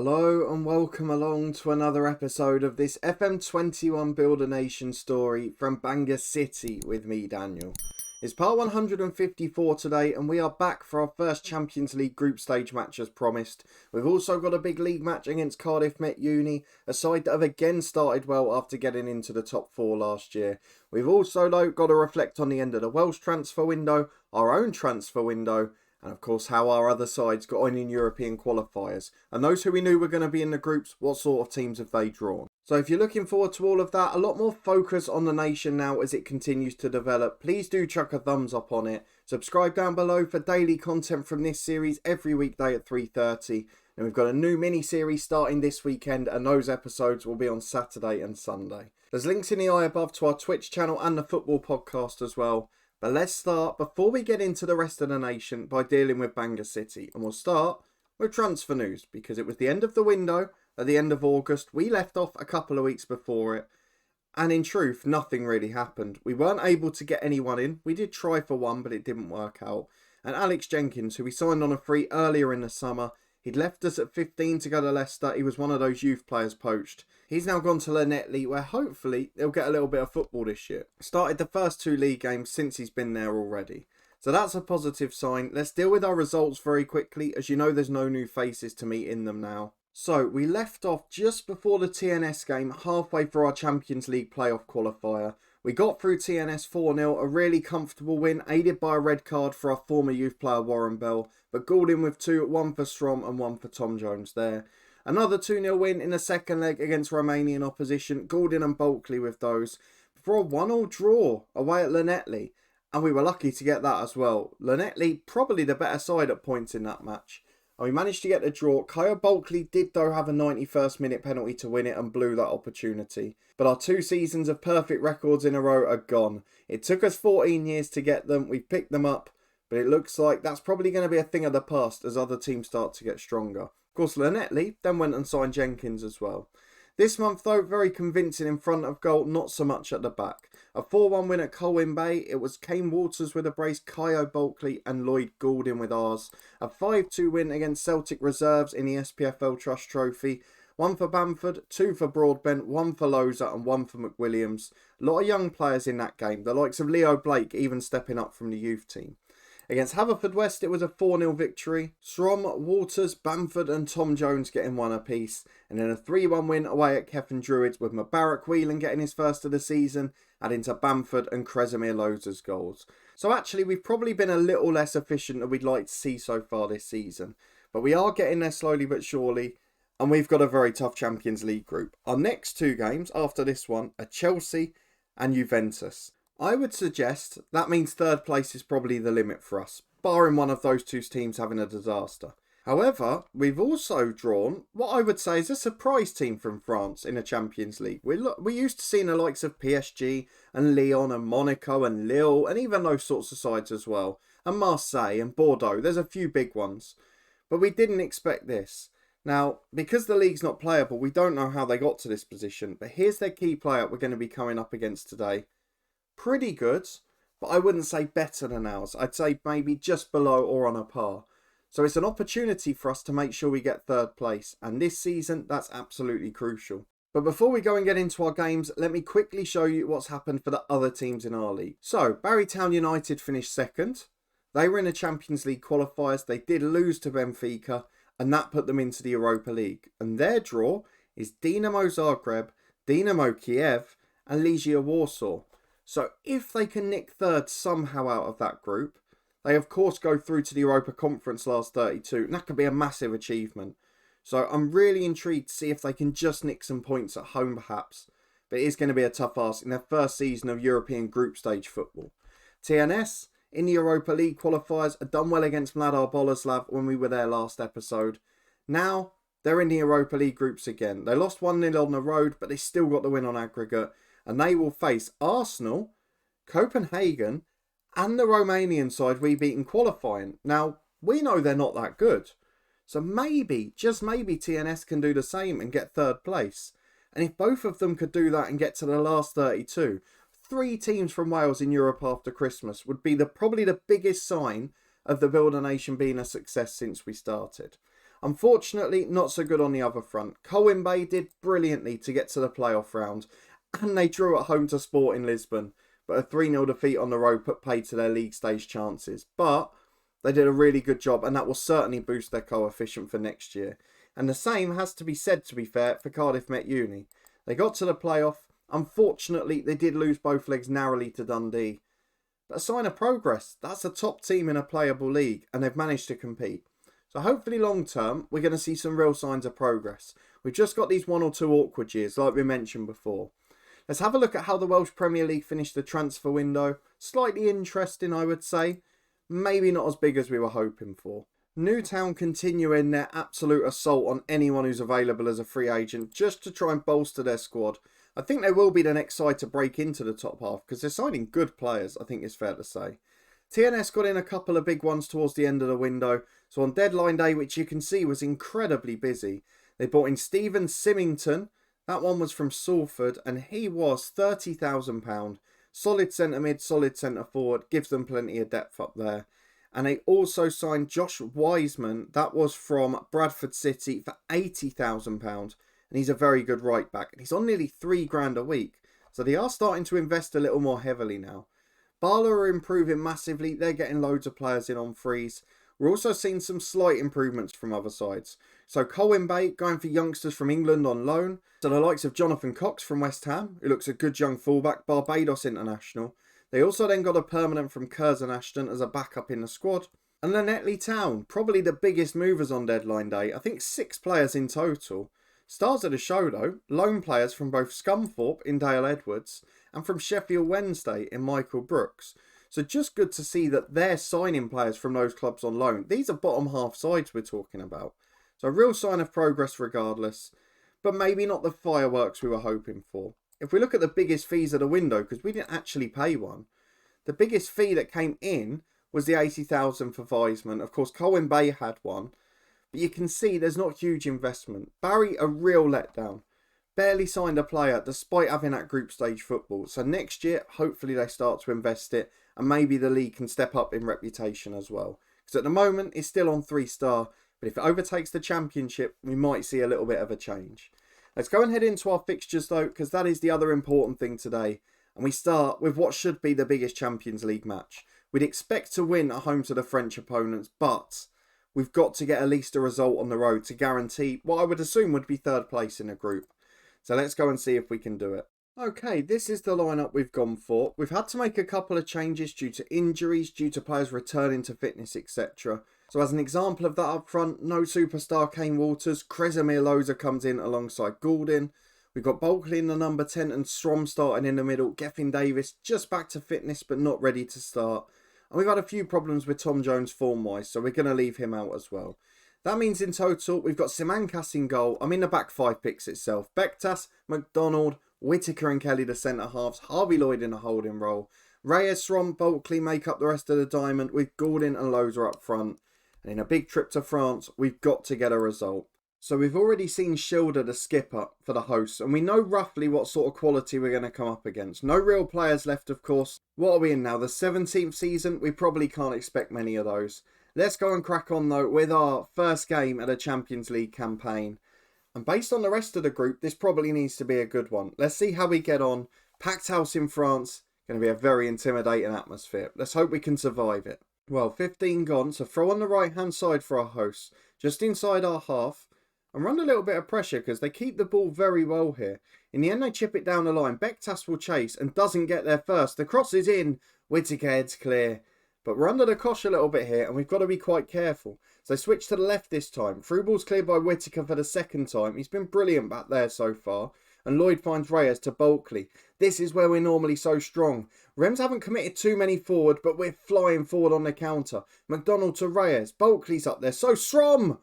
Hello and welcome along to another episode of this FM21 Builder Nation story from Bangor City with me, Daniel. It's part 154 today and we are back for our first Champions League group stage match as promised. We've also got a big league match against Cardiff Met Uni, a side that have again started well after getting into the top four last year. We've also though got to reflect on the end of the Welsh transfer window, our own transfer window, and of course how our other sides got on in European qualifiers. And those who we knew were going to be in the groups, what sort of teams have they drawn? So if you're looking forward to all of that, a lot more focus on the nation now as it continues to develop. Please do chuck a thumbs up on it. Subscribe down below for daily content from this series every weekday at 3:30. And we've got a new mini-series starting this weekend and those episodes will be on Saturday and Sunday. There's links in the eye above to our Twitch channel and the football podcast as well. But let's start, before we get into the rest of the nation, by dealing with Bangor City. And we'll start with transfer news, because it was the end of the window at the end of August. We left off a couple of weeks before it. And in truth, nothing really happened. We weren't able to get anyone in. We did try for one, but it didn't work out. And Alex Jenkins, who we signed on a free earlier in the summer, he'd left us at 15 to go to Leicester. He was one of those youth players poached. He's now gone to Llanelli, where hopefully he'll get a little bit of football this year. Started the first two league games since he's been there already. So that's a positive sign. Let's deal with our results very quickly. As you know, there's no new faces to meet in them now. So we left off just before the TNS game, halfway through our Champions League playoff qualifier. We got through TNS 4-0, a really comfortable win, aided by a red card for our former youth player Warren Bell, but galled in with two, one for Strom and one for Tom Jones there. Another 2-0 win in the second leg against Romanian opposition, Gordon and Bulkley with those, before a 1-1 draw away at Llanelli, and we were lucky to get that as well. Llanelli probably the better side at points in that match. And we managed to get the draw. Kyle Bulkley did though have a 91st minute penalty to win it and blew that opportunity. But our 2 seasons of perfect records in a row are gone. It took us 14 years to get them. We've picked them up. But it looks like that's probably going to be a thing of the past as other teams start to get stronger. Of course, Llanelli then went and signed Jenkins as well. This month though, very convincing in front of goal, not so much at the back. A 4-1 win at Colwyn Bay. It was Kane Waters with a brace, Kyo Bulkley and Lloyd Goulding with ours. A 5-2 win against Celtic reserves in the SPFL Trust Trophy. 1 for Bamford, 2 for Broadbent, 1 for Loza and 1 for McWilliams. A lot of young players in that game, the likes of Leo Blake even stepping up from the youth team. Against Haverfordwest, it was a 4-0 victory. Strom, Waters, Bamford and Tom Jones getting 1 apiece. And then a 3-1 win away at Kefin Druids with Mubarak Whelan getting his first of the season, adding to Bamford and Kresimir Loza's goals. So actually, we've probably been a little less efficient than we'd like to see so far this season. But we are getting there slowly but surely. And we've got a very tough Champions League group. Our next 2 games after this one are Chelsea and Juventus. I would suggest that means 3rd place is probably the limit for us, barring one of those 2 teams having a disaster. However, we've also drawn what I would say is a surprise team from France in the Champions League. We're used to seeing the likes of PSG and Lyon and Monaco and Lille and even those sorts of sides as well. And Marseille and Bordeaux, there's a few big ones. But we didn't expect this. Now, because the league's not playable, we don't know how they got to this position. But here's their key player we're going to be coming up against today. Pretty good, but I wouldn't say better than ours. I'd say maybe just below or on a par. So it's an opportunity for us to make sure we get 3rd place. And this season, that's absolutely crucial. But before we go and get into our games, let me quickly show you what's happened for the other teams in our league. So, Barrytown United finished 2nd. They were in the Champions League qualifiers. They did lose to Benfica, and that put them into the Europa League. And their draw is Dinamo Zagreb, Dinamo Kiev, and Legia Warsaw. So if they can nick 3rd somehow out of that group, they of course go through to the Europa Conference last 32. And that could be a massive achievement. So I'm really intrigued to see if they can just nick some points at home perhaps. But it is going to be a tough ask in their first season of European group stage football. TNS in the Europa League qualifiers had done well against Mladar Boleslav when we were there last episode. Now they're in the Europa League groups again. They lost 1-0 on the road, but they still got the win on aggregate. And they will face Arsenal, Copenhagen and the Romanian side we beat in qualifying. Now, we know they're not that good. So maybe, just maybe, TNS can do the same and get 3rd place. And if both of them could do that and get to the last 32, 3 teams from Wales in Europe after Christmas would be probably the biggest sign of the Builder Nation being a success since we started. Unfortunately, not so good on the other front. Colwyn Bay did brilliantly to get to the playoff round, and they drew at home to Sporting Lisbon, but a 3-0 defeat on the road put paid to their league stage chances. But they did a really good job, and that will certainly boost their coefficient for next year. And the same has to be said, to be fair, for Cardiff Met Uni. They got to the playoff. Unfortunately, they did lose both legs narrowly to Dundee. But a sign of progress. That's a top team in a playable league, and they've managed to compete. So hopefully long term, we're going to see some real signs of progress. We've just got these 1 or 2 awkward years, like we mentioned before. Let's have a look at how the Welsh Premier League finished the transfer window. Slightly interesting, I would say. Maybe not as big as we were hoping for. Newtown continuing their absolute assault on anyone who's available as a free agent, just to try and bolster their squad. I think they will be the next side to break into the top half, because they're signing good players, I think it's fair to say. TNS got in a couple of big ones towards the end of the window, so on deadline day, which you can see was incredibly busy, they bought in Stephen Symington. That one was from Salford, and he was £30,000. Solid centre mid, solid centre forward, gives them plenty of depth up there. And they also signed Josh Wiseman. That was from Bradford City for £80,000. And he's a very good right back. And he's on nearly £3,000 a week. So they are starting to invest a little more heavily now. Bala are improving massively. They're getting loads of players in on frees. We're also seeing some slight improvements from other sides. So Colwyn Bay going for youngsters from England on loan. So the likes of Jonathan Cox from West Ham, who looks a good young fullback, Barbados international. They also then got a permanent from Curzon Ashton as a backup in the squad. And Lannetley Town, probably the biggest movers on deadline day. I think 6 players in total. Stars of the show though, loan players from both Scunthorpe in Dale Edwards and from Sheffield Wednesday in Michael Brooks. So just good to see that they're signing players from those clubs on loan. These are bottom half sides we're talking about. So a real sign of progress regardless, but maybe not the fireworks we were hoping for. If we look at the biggest fees of the window, because we didn't actually pay one, the biggest fee that came in was the £80,000 for Wiseman. Of course, Colwyn Bay had one, but you can see there's not huge investment. Barry, a real letdown. Barely signed a player despite having that group stage football. So next year, hopefully they start to invest it, and maybe the league can step up in reputation as well. Because at the moment, it's still on 3-star, but if it overtakes the Championship, we might see a little bit of a change. Let's go and head into our fixtures though, because that is the other important thing today. And we start with what should be the biggest Champions League match. We'd expect to win at home to the French opponents, but we've got to get at least a result on the road to guarantee what I would assume would be 3rd place in the group. So let's go and see if we can do it. Okay, this is the lineup we've gone for. We've had to make a couple of changes due to injuries, due to players returning to fitness, etc. So as an example of that up front, no superstar Kane Walters. Kresimir Loza comes in alongside Goulding. We've got Bulkley in the number 10 and Strom starting in the middle. Gethin Davis just back to fitness but not ready to start. And we've had a few problems with Tom Jones form-wise, so we're going to leave him out as well. That means in total, we've got Simancas in goal. I'm in the back 5 picks itself. Bektas, McDonald, Whittaker and Kelly the centre-halves. Harvey Lloyd in a holding role. Reyes, Strom, Bulkley make up the rest of the diamond with Goulding and Loza up front. And in a big trip to France, we've got to get a result. So we've already seen Schilder, the skipper, for the hosts. And we know roughly what sort of quality we're going to come up against. No real players left, of course. What are we in now? The 17th season? We probably can't expect many of those. Let's go and crack on, though, with our first game at a Champions League campaign. And based on the rest of the group, this probably needs to be a good one. Let's see how we get on. Packed house in France. Going to be a very intimidating atmosphere. Let's hope we can survive it. Well, 15 gone, so throw on the right-hand side for our hosts. Just inside our half. And run a little bit of pressure because they keep the ball very well here. In the end, they chip it down the line. Bektas will chase and doesn't get there first. The cross is in. Whittaker heads clear. But we're under the cosh a little bit here and we've got to be quite careful. So switch to the left this time. Through ball's cleared by Whittaker for the 2nd time. He's been brilliant back there so far. And Lloyd finds Reyes to Bulkley. This is where we're normally so strong. Rems haven't committed too many forward, but we're flying forward on the counter. McDonald to Reyes. Bulkley's up there. So Strom!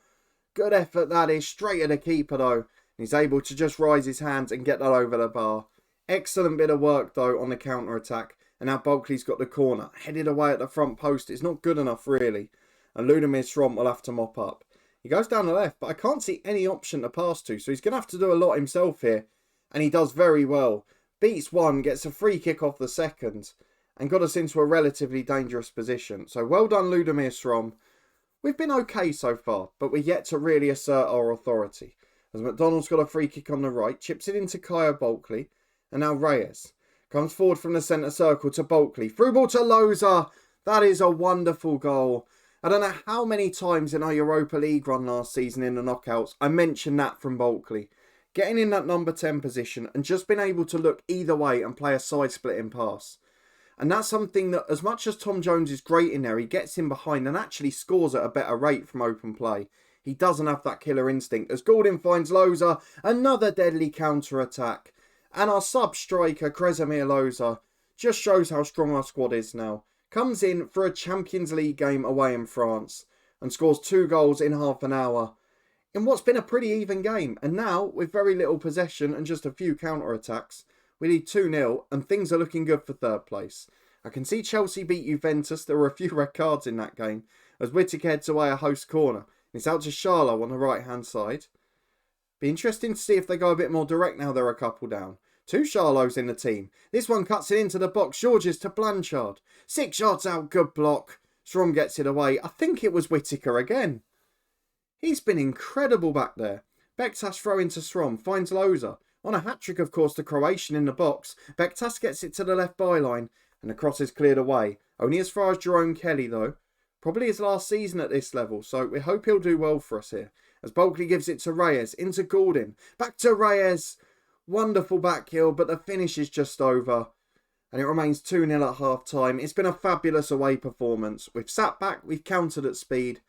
Good effort that is. Straight at the keeper though. He's able to just rise his hands and get that over the bar. Excellent bit of work though on the counter-attack. And now Bulkley's got the corner. Headed away at the front post. It's not good enough really. And Ludemir Strom will have to mop up. He goes down the left, but I can't see any option to pass to. So he's going to have to do a lot himself here. And he does very well. Beats one, gets a free kick off the 2nd. And got us into a relatively dangerous position. So well done Ludemir Strom. We've been okay so far, but we're yet to really assert our authority. As McDonald's got a free kick on the right, chips it into Kyle Bulkley, and now Reyes comes forward from the centre circle to Bulkley. Through ball to Loza. That is a wonderful goal. I don't know how many times in our Europa League run last season in the knockouts I mentioned that from Bulkley. Getting in that number 10 position and just being able to look either way and play a side-splitting pass. And that's something that, as much as Tom Jones is great in there, he gets in behind and actually scores at a better rate from open play. He doesn't have that killer instinct. As Gordon finds Loza, another deadly counter-attack. And our sub-striker, Kresimir Loza, just shows how strong our squad is now. Comes in for a Champions League game away in France and scores 2 goals in half an hour in what's been a pretty even game. And now, with very little possession and just a few counter-attacks, we lead 2-0 and things are looking good for third place. I can see Chelsea beat Juventus. There were a few red cards in that game as Whittaker heads away a host corner. It's out to Charlo on the right-hand side. Be interesting to see if they go a bit more direct now they're a couple down. 2 Charlos in the team. This one cuts it into the box. Georges to Blanchard. 6 yards out. Good block. Strom gets it away. I think it was Whittaker again. He's been incredible back there. Bektas throw into Strom. Finds Loza. On a hat-trick, of course, the Croatian in the box. Bektas gets it to the left byline. And the cross is cleared away. Only as far as Jerome Kelly, though. Probably his last season at this level. So we hope he'll do well for us here. As Bulkley gives it to Reyes. Into Gordon. Back to Reyes. Wonderful back heel, but the finish is just over. And it remains 2-0 at half-time. It's been a fabulous away performance. We've sat back, we've countered at speed,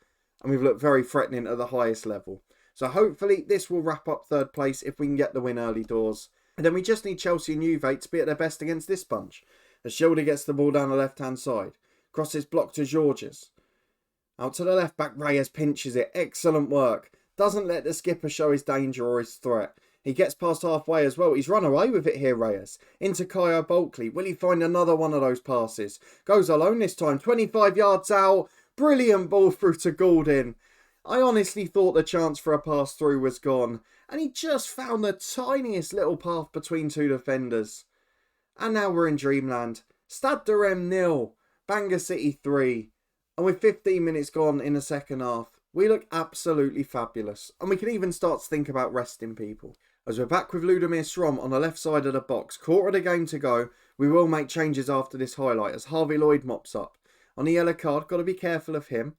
and we've looked very threatening at the highest level. So hopefully this will wrap up third place if we can get the win early doors. And then we just need Chelsea and Juve to be at their best against this bunch. As Schilder gets the ball down the left-hand side. Crosses blocked to Georges. Out to the left back, Reyes pinches it. Excellent work. Doesn't let the skipper show his danger or his threat. He gets past halfway as well. He's run away with it here, Reyes. Into Kyle Bulkley. Will he find another one of those passes? Goes alone this time. 25 yards out. Brilliant ball through to Gordon. I honestly thought the chance for a pass through was gone. And he just found the tiniest little path between 2 defenders. And now we're in dreamland. Stade de Reims 0. Bangor City 3. And with 15 minutes gone in the second half, we look absolutely fabulous. And we can even start to think about resting people. As we're back with Ludomir Strom on the left side of the box. Quarter of the game to go. We will make changes after this highlight as Harvey Lloyd mops up. On the yellow card, got to be careful of him.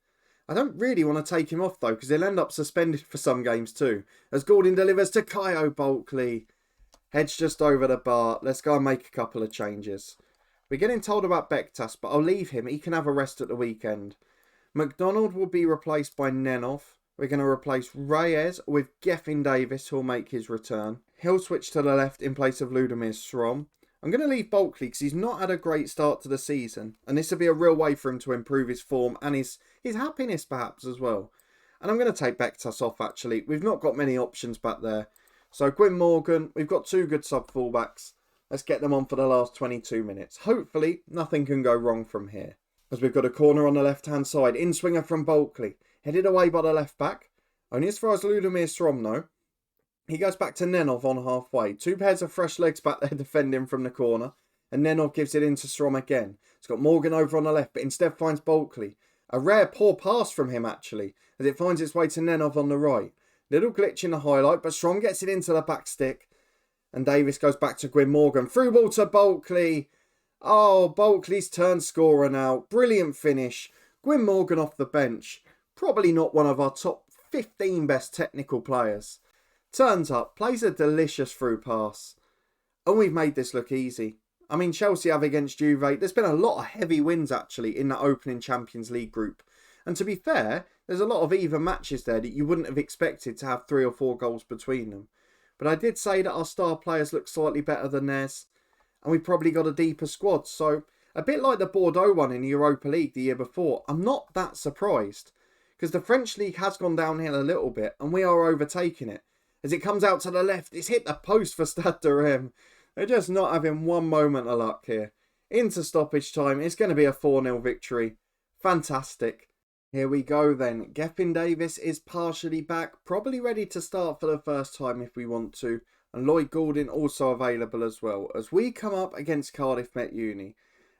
I don't really want to take him off though, because he'll end up suspended for some games too. As Gordon delivers to Kyle Bulkley. Heads just over the bar. Let's go and make a couple of changes. We're getting told about Bektas, but I'll leave him. He can have a rest at the weekend. McDonald will be replaced by Nenov. We're going to replace Reyes with Geffen Davis, who'll make his return. He'll switch to the left in place of Ludomir Strom. I'm going to leave Bulkley because he's not had a great start to the season. And this will be a real way for him to improve his form and his happiness perhaps as well. And I'm going to take Bektas off actually. We've not got many options back there. So Gwyn Morgan, we've got 2 good sub-fullbacks. Let's get them on for the last 22 minutes. Hopefully nothing can go wrong from here. As we've got a corner on the left-hand side. In-swinger from Bulkley. Headed away by the left back. Only as far as Ludomir Strom though. He goes back to Nenov on halfway. 2 pairs of fresh legs back there defending from the corner. And Nenov gives it into Strom again. It's got Morgan over on the left, but instead finds Bulkley. A rare poor pass from him actually, as it finds its way to Nenov on the right. Little glitch in the highlight, but Strom gets it into the back stick. And Davis goes back to Gwyn Morgan. Through ball to Bulkley. Oh, Bulkley's turn scorer now. Brilliant finish. Gwyn Morgan off the bench. Probably not one of our top 15 best technical players. Turns up, plays a delicious through pass. And we've made this look easy. I mean, Chelsea have against Juve. There's been a lot of heavy wins actually in that opening Champions League group. And to be fair, there's a lot of even matches there that you wouldn't have expected to have 3 or 4 goals between them. But I did say that our star players look slightly better than theirs. And we've probably got a deeper squad. So a bit like the Bordeaux one in the Europa League the year before, I'm not that surprised. Because the French league has gone downhill a little bit and we are overtaking it. As it comes out to the left, it's hit the post for Stade de Reims. They're just not having one moment of luck here. Into stoppage time, it's going to be a 4-0 victory. Fantastic. Here we go then. Geffen Davis is partially back, probably ready to start for the first time if we want to. And Lloyd Gordon also available as well, as we come up against Cardiff Met Uni.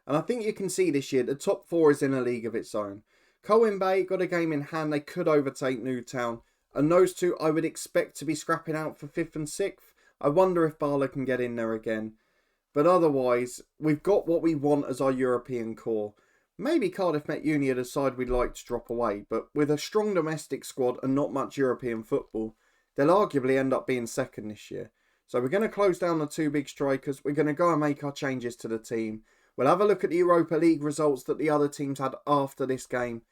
And I think you can see this year, the top 4 is in a league of its own. Colwyn Bay got a game in hand, they could overtake Newtown. And those two I would expect to be scrapping out for 5th and 6th. I wonder if Barla can get in there again. But otherwise, we've got what we want as our European core. Maybe Cardiff Met Uni are the side we'd like to drop away, but with a strong domestic squad and not much European football, they'll arguably end up being second this year. So we're going to close down the two big strikers. We're going to go and make our changes to the team. We'll have a look at the Europa League results that the other teams had after this game.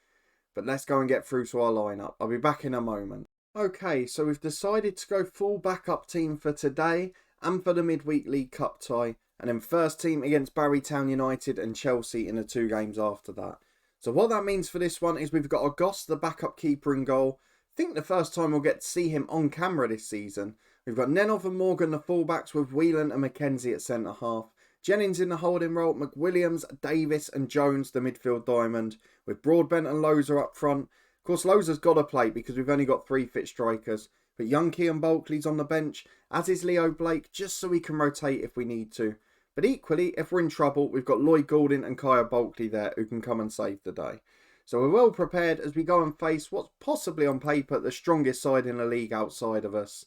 But let's go and get through to our lineup. I'll be back in a moment. Okay, so we've decided to go full backup team for today and for the Midweek League Cup tie. And then first team against Barrytown United and Chelsea in the 2 games after that. So what that means for this one is we've got August, the backup keeper, in goal. I think the first time we'll get to see him on camera this season. We've got Nenov and Morgan, the fullbacks, with Whelan and McKenzie at centre-half. Jennings in the holding role, McWilliams, Davis and Jones, the midfield diamond, with Broadbent and Loza up front. Of course, Loza's got to play because we've only got 3 fit strikers. But young Kean Bulkley's on the bench, as is Leo Blake, just so we can rotate if we need to. But equally, if we're in trouble, we've got Lloyd Goulding and Kaya Bulkley there who can come and save the day. So we're well prepared as we go and face what's possibly on paper the strongest side in the league outside of us.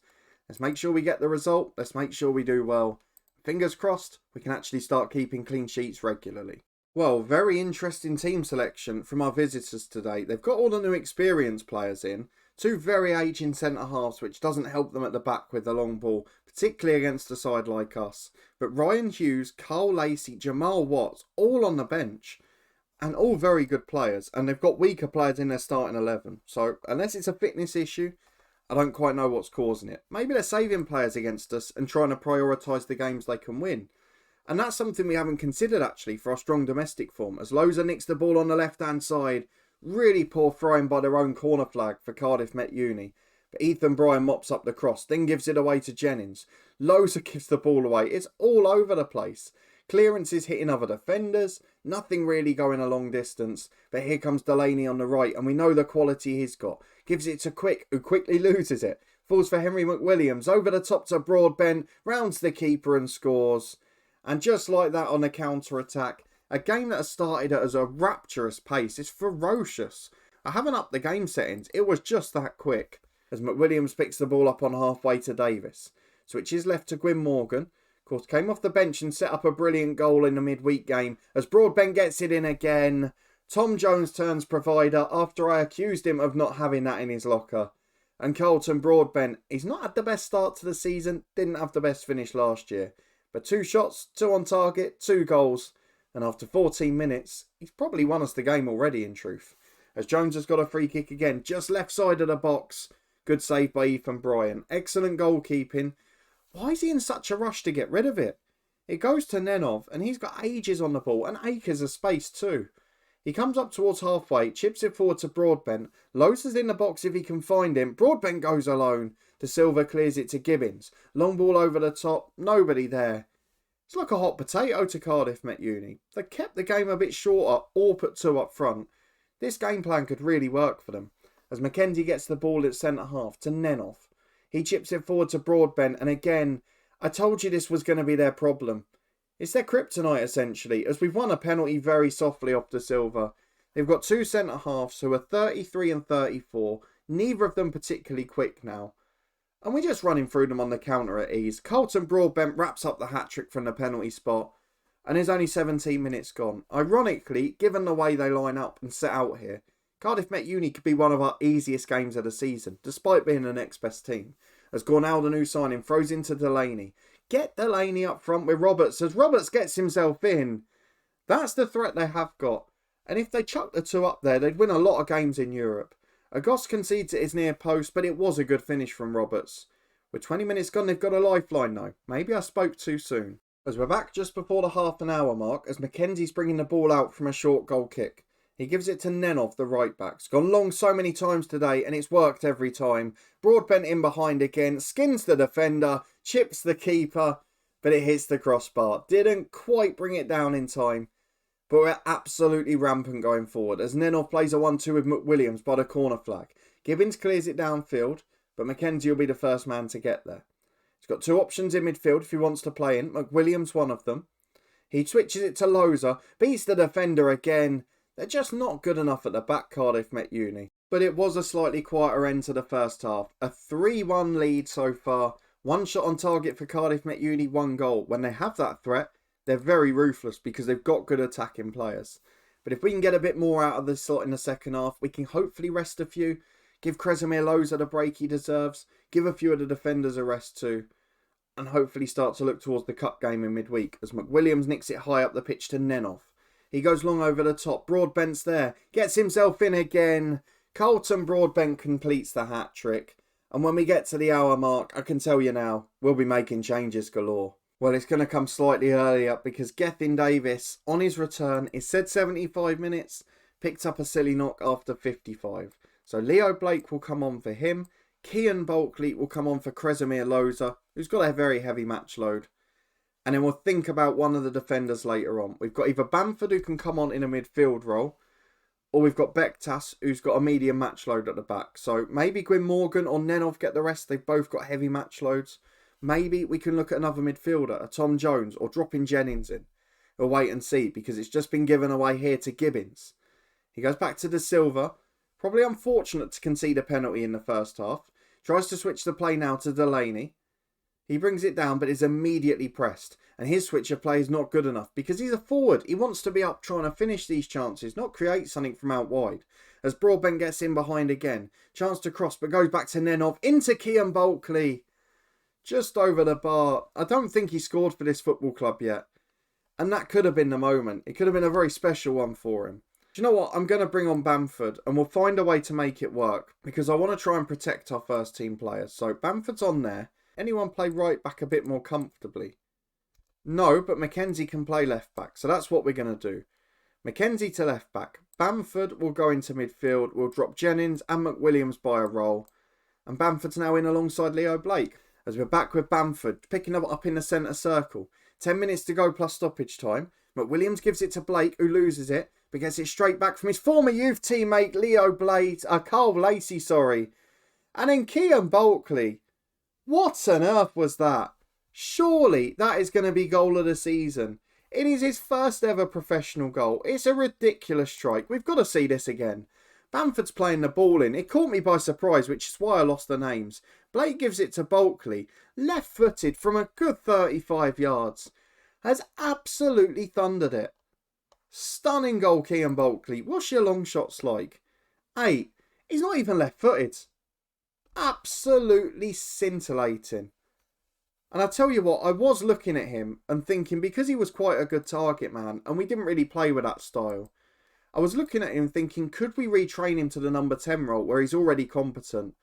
Let's make sure we get the result. Let's make sure we do well. Fingers crossed, we can actually start keeping clean sheets regularly. Well, very interesting team selection from our visitors today. They've got all the new experienced players in. 2 very aging centre-halves, which doesn't help them at the back with the long ball, particularly against a side like us. But Ryan Hughes, Carl Lacey, Jamal Watts, all on the bench. And all very good players. And they've got weaker players in their starting 11. So, unless it's a fitness issue, I don't quite know what's causing it. Maybe they're saving players against us and trying to prioritise the games they can win. And that's something we haven't considered, actually, for our strong domestic form. As Loza nicks the ball on the left-hand side. Really poor throwing by their own corner flag for Cardiff Met Uni. But Ethan Bryan mops up the cross, then gives it away to Jennings. Loza gives the ball away. It's all over the place. Clearances hitting other defenders. Nothing really going a long distance. But here comes Delaney on the right, and we know the quality he's got. Gives it to Quick, who quickly loses it. Falls for Henry McWilliams. Over the top to Broadbent. Rounds the keeper and scores. And just like that on the counter-attack, a game that has started at a rapturous pace is ferocious. I haven't upped the game settings. It was just that quick. As McWilliams picks the ball up on halfway to Davis. Switches left to Gwyn Morgan. Of course, came off the bench and set up a brilliant goal in the midweek game. As Broadbent gets it in again. Tom Jones turns provider after I accused him of not having that in his locker. And Carlton Broadbent, he's not had the best start to the season. Didn't have the best finish last year. But 2 shots, 2 on target, 2 goals. And after 14 minutes, he's probably won us the game already, in truth. As Jones has got a free kick again, just left side of the box. Good save by Ethan Bryan. Excellent goalkeeping. Why is he in such a rush to get rid of it? It goes to Nenov, and he's got ages on the ball, and acres of space too. He comes up towards halfway, chips it forward to Broadbent. Loza's in the box if he can find him. Broadbent goes alone. De Silva clears it to Gibbons. Long ball over the top. Nobody there. It's like a hot potato to Cardiff Met Uni. They kept the game a bit shorter or put 2 up front. This game plan could really work for them. As McKenzie gets the ball at centre-half to Nenov. He chips it forward to Broadbent, and again, I told you this was going to be their problem. It's their kryptonite, essentially, as we've won a penalty very softly off De Silva. They've got 2 centre-halves who are 33 and 34, neither of them particularly quick now. And we're just running through them on the counter at ease. Carlton Broadbent wraps up the hat-trick from the penalty spot, and there's only 17 minutes gone. Ironically, given the way they line up and set out here, Cardiff Met Uni could be one of our easiest games of the season, despite being the next best team. As Gornell, the new signing, throws into Delaney. Get Delaney up front with Roberts, as Roberts gets himself in. That's the threat they have got. And if they chuck the 2 up there, they'd win a lot of games in Europe. Agos concedes at his near post, but it was a good finish from Roberts. With 20 minutes gone, they've got a lifeline though. Maybe I spoke too soon. As we're back just before the half an hour mark, as McKenzie's bringing the ball out from a short goal kick. He gives it to Nenov, the right back. It's gone long so many times today, and it's worked every time. Broadbent in behind again, skins the defender, chips the keeper, but it hits the crossbar. Didn't quite bring it down in time. But we're absolutely rampant going forward as Nenov plays a 1-2 with McWilliams by the corner flag. Gibbons clears it downfield, but McKenzie will be the first man to get there. He's got 2 options in midfield if he wants to play in. McWilliams one of them. He switches it to Loza, beats the defender again. They're just not good enough at the back, Cardiff Met Uni. But it was a slightly quieter end to the first half. A 3-1 lead so far. 1 shot on target for Cardiff Met Uni, 1 goal. When they have that threat, they're very ruthless because they've got good attacking players. But if we can get a bit more out of this slot in the second half, we can hopefully rest a few. Give Cresimir Loza the break he deserves. Give a few of the defenders a rest too. And hopefully start to look towards the cup game in midweek as McWilliams nicks it high up the pitch to Nenov. He goes long over the top. Broadbent's there. Gets himself in again. Carlton Broadbent completes the hat-trick. And when we get to the hour mark, I can tell you now, we'll be making changes galore. Well, it's going to come slightly earlier because Gethin Davis, on his return, is said 75 minutes, picked up a silly knock after 55. So Leo Blake will come on for him. Kean Bulkley will come on for Cresimir Loza, who's got a very heavy match load. And then we'll think about one of the defenders later on. We've got either Bamford, who can come on in a midfield role, or we've got Bektas, who's got a medium match load at the back. So maybe Gwyn Morgan or Nenov get the rest. They've both got heavy match loads. Maybe we can look at another midfielder, a Tom Jones, or dropping Jennings in. We'll wait and see, because it's just been given away here to Gibbons. He goes back to De Silva. Probably unfortunate to concede a penalty in the first half. Tries to switch the play now to Delaney. He brings it down, but is immediately pressed. And his switch of play is not good enough because he's a forward. He wants to be up trying to finish these chances, not create something from out wide. As Broadbent gets in behind again. Chance to cross, but goes back to Nenov. Into Kean Bulkley. Just over the bar. I don't think he scored for this football club yet. And that could have been the moment. It could have been a very special one for him. Do you know what? I'm going to bring on Bamford and we'll find a way to make it work. Because I want to try and protect our first team players. So Bamford's on there. Anyone play right back a bit more comfortably? No, but Mackenzie can play left back. So that's what we're going to do. Mackenzie to left back. Bamford will go into midfield. We'll drop Jennings and McWilliams by a roll. And Bamford's now in alongside Leo Blake. As we're back with Bamford, picking up in the centre circle. 10 minutes to go plus stoppage time. McWilliams gives it to Blake, who loses it, but gets it straight back from his former youth teammate, Carl Lacey, sorry. And then Kean Bulkley. What on earth was that? Surely that is going to be goal of the season. It is his first ever professional goal. It's a ridiculous strike. We've got to see this again. Bamford's playing the ball in. It caught me by surprise, which is why I lost the names. Blake gives it to Bulkley. Left-footed from a good 35 yards. Has absolutely thundered it. Stunning goal, Kean Bulkley. What's your long shots like? 8. He's not even left-footed. Absolutely scintillating. And I tell you what, I was looking at him and thinking, because he was quite a good target man, and we didn't really play with that style, I was looking at him thinking, could we retrain him to the number 10 role where he's already competent?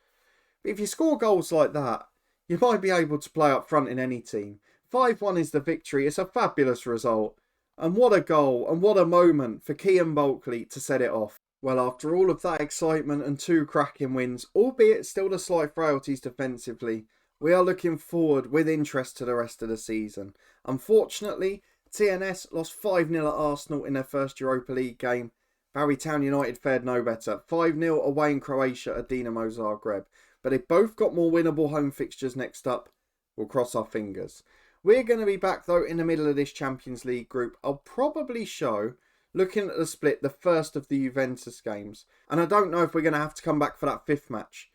But if you score goals like that, you might be able to play up front in any team. 5-1 is the victory. It's a fabulous result. And what a goal and what a moment for Kean Bulkley to set it off. Well, after all of that excitement and 2 cracking wins, albeit still the slight frailties defensively, we are looking forward with interest to the rest of the season. Unfortunately, TNS lost 5-0 at Arsenal in their first Europa League game. Barry Town United fared no better. 5-0 away in Croatia at Dinamo Zagreb. But they've both got more winnable home fixtures next up. We'll cross our fingers. We're going to be back though in the middle of this Champions League group. I'll probably show, looking at the split, the first of the Juventus games. And I don't know if we're going to have to come back for that 5th match.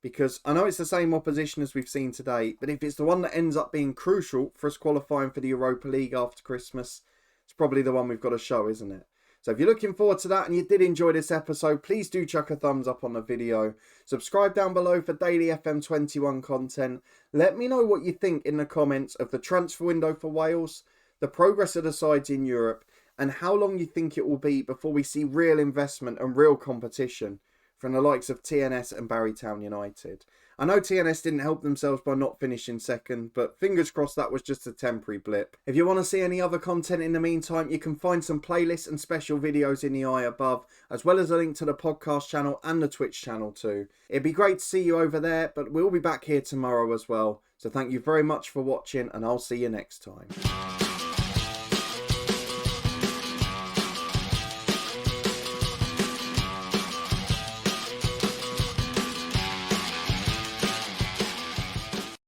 Because I know it's the same opposition as we've seen today. But if it's the one that ends up being crucial for us qualifying for the Europa League after Christmas, it's probably the one we've got to show, isn't it? So if you're looking forward to that and you did enjoy this episode, please do chuck a thumbs up on the video. Subscribe down below for daily FM21 content. Let me know what you think in the comments of the transfer window for Wales, the progress of the sides in Europe, and how long you think it will be before we see real investment and real competition from the likes of TNS and Barry Town United. I know TNS didn't help themselves by not finishing second, but fingers crossed that was just a temporary blip. If you want to see any other content in the meantime, you can find some playlists and special videos in the eye above, as well as a link to the podcast channel and the Twitch channel too. It'd be great to see you over there, but we'll be back here tomorrow as well. So thank you very much for watching, and I'll see you next time.